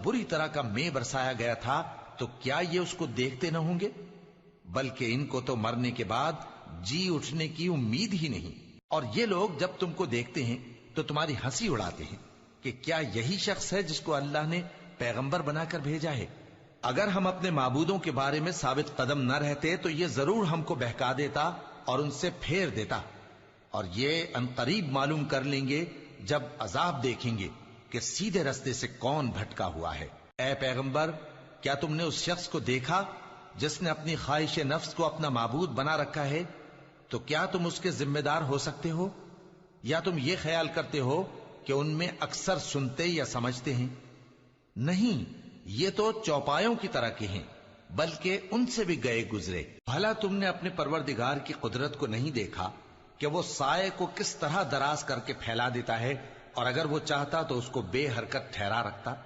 बुरी तरह का मेह बरसाया गया था, तो क्या ये उसको देखते न होंगे? बल्कि इनको तो मरने के बाद जी उठने की उम्मीद ही नहीं। और ये लोग जब तुमको देखते हैं तो तुम्हारी हंसी उड़ाते हैं कि क्या यही शख्स है जिसको अल्लाह ने पैगंबर बनाकर भेजा है? अगर हम अपने माबूदों के बारे में साबित कदम न रहते तो ये जरूर हमको बहका देता और उनसे फेर देता, और ये अनकरीब मालूम कर लेंगे जब अजाब देखेंगे कि सीधे रास्ते से कौन भटका हुआ है। ऐ पैगंबर, क्या तुमने उस शख्स को देखा जिसने अपनी ख्वाहिश नफ्स को अपना माबूद बना रखा है? तो क्या तुम उसके जिम्मेदार हो सकते हो? या तुम ये ख्याल करते हो कि उनमें अक्सर सुनते या समझते हैं? नहीं, ये तो चौपायों की तरह के हैं, बल्कि उनसे भी गए गुजरे। भला तुमने अपने परवरदिगार की कुदरत को नहीं देखा कि वो साए को किस तरह दराज करके फैला देता है, और अगर वो चाहता तो उसको बेहरकत ठहरा रखता।